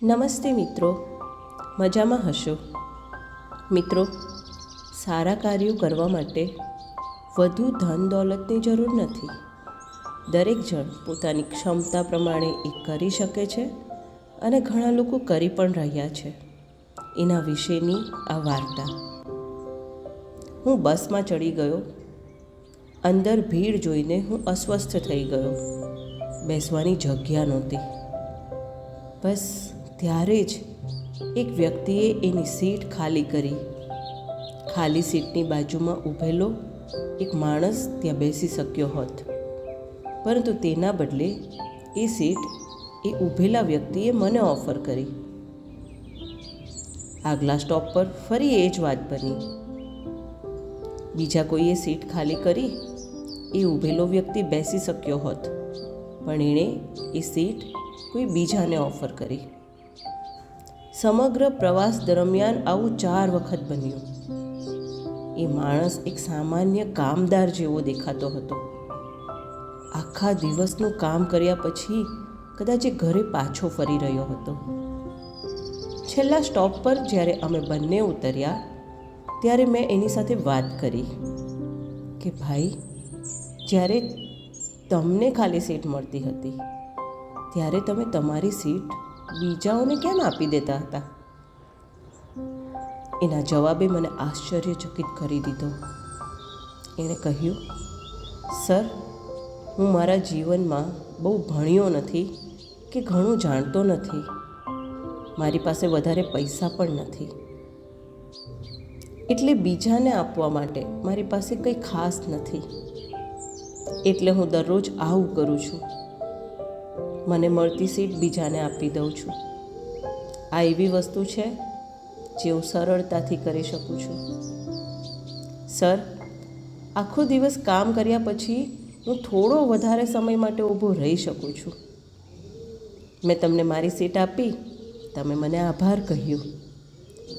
નમસ્તે મિત્રો, મજામાં હશો? મિત્રો, સારા કાર્યો કરવા માટે વધુ ધન દોલતની જરૂર નથી. દરેક જણ પોતાની ક્ષમતા પ્રમાણે એ કરી શકે છે અને ઘણા લોકો કરી પણ રહ્યા છે. એના વિશેની આ વાર્તા. હું બસમાં ચડી ગયો. અંદર ભીડ જોઈને હું અસ્વસ્થ થઈ ગયો. બેસવાની જગ્યા નહોતી. બસ ત્યારે જ એક વ્યક્તિએ એની સીટ ખાલી કરી. ખાલી સીટની બાજુમાં ઊભેલો એક માણસ ત્યાં બેસી શક્યો હોત, પરંતુ તેના બદલે એ સીટ એ ઊભેલા વ્યક્તિએ મને ઓફર કરી. આગલા સ્ટોપ પર ફરી એ જ વાત બની. બીજા કોઈએ સીટ ખાલી કરી. એ ઊભેલો વ્યક્તિ બેસી શક્યો હોત, પણ એણે એ સીટ કોઈ બીજાને ઓફર કરી. સમગ્ર પ્રવાસ દરમિયાન આવું 4 વખત બન્યું. એ માણસ એક સામાન્ય કામદાર જેવો દેખાતો હતો. આખા દિવસનું કામ કર્યા પછી કદાચ એ ઘરે પાછો ફરી રહ્યો હતો. છેલ્લા સ્ટોપ પર જ્યારે અમે બંને ઉતર્યા, ત્યારે મેં એની સાથે વાત કરી કે ભાઈ, જ્યારે તમને ખાલી સીટ મળતી હતી ત્યારે તમે તમારી સીટ બીજાઓને કેમ આપી દેતા હતા? એના જવાબે મને આશ્ચર્યચકિત કરી દીધો. એણે કહ્યું, સર, હું મારા જીવનમાં બહુ ભણ્યો નથી કે ઘણું જાણતો નથી. મારી પાસે વધારે પૈસા પણ નથી, એટલે બીજાને આપવા માટે મારી પાસે કંઈ ખાસ નથી. એટલે હું દરરોજ આવું કરું છું. મને મળતી સીટ બીજાને આપી દઉં છું. આ એવી વસ્તુ છે જે હું સરળતાથી કરી શકું છું. સર, આખો દિવસ કામ કર્યા પછી હું થોડો વધારે સમય માટે ઊભો રહી શકું છું. મેં તમને મારી સીટ આપી, તમે મને આભાર કહ્યું.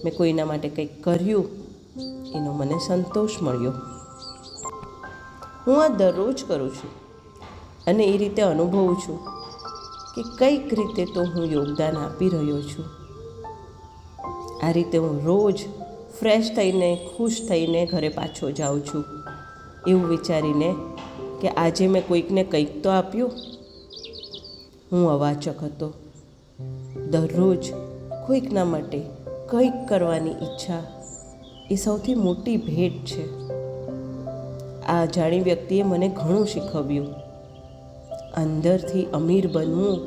મેં કોઈના માટે કંઈક કર્યું, એનો મને સંતોષ મળ્યો. હું આ દરરોજ કરું છું અને એ રીતે અનુભવું છું કે કંઈક રીતે તો હું યોગદાન આપી રહ્યો છું. આ રીતે હું રોજ ફ્રેશ થઈને, ખુશ થઈને ઘરે પાછો જાઉં છું, એવું વિચારીને કે આજે મેં કોઈકને કંઈક તો આપ્યું. હું અવાચક હતો. દરરોજ કોઈકના માટે કંઈક કરવાની ઈચ્છા એ સૌથી મોટી ભેટ છે. આ અજાણી વ્યક્તિએ મને ઘણું શીખવ્યું. અંદરથી અમીર બનવું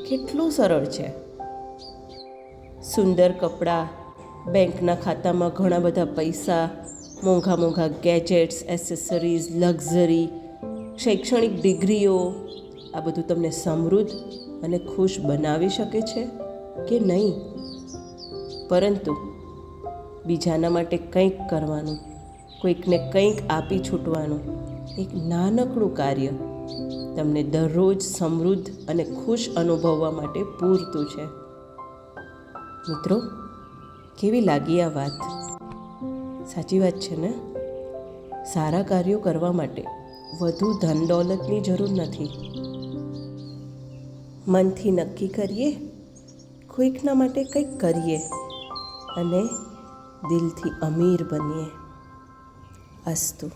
કેટલું સરળ છે. સુંદર કપડાં, બેંકના ખાતામાં ઘણા બધા પૈસા, મોંઘા મોંઘા ગેજેટ્સ, એસેસરીઝ, લક્ઝરી, શૈક્ષણિક ડિગ્રીઓ, આ બધું તમને સમૃદ્ધ અને ખુશ બનાવી શકે છે કે નહીં? પરંતુ બીજાના માટે કંઈક કરવાનું, કોઈકને કંઈક આપી છૂટવાનું એક નાનકડું કાર્ય તમને દરરોજ સમૃદ્ધ અને ખુશ અનુભવવા માટે પૂરતું છે. મિત્રો, કેવી લાગી આ વાત? સાચી વાત છે ને? સારા કાર્યો કરવા માટે વધુ ધન દોલતની જરૂર નથી. મનથી નક્કી કરીએ, કોઈકના માટે કંઈક કરીએ અને દિલથી અમીર બનીએ. અસ્તુ.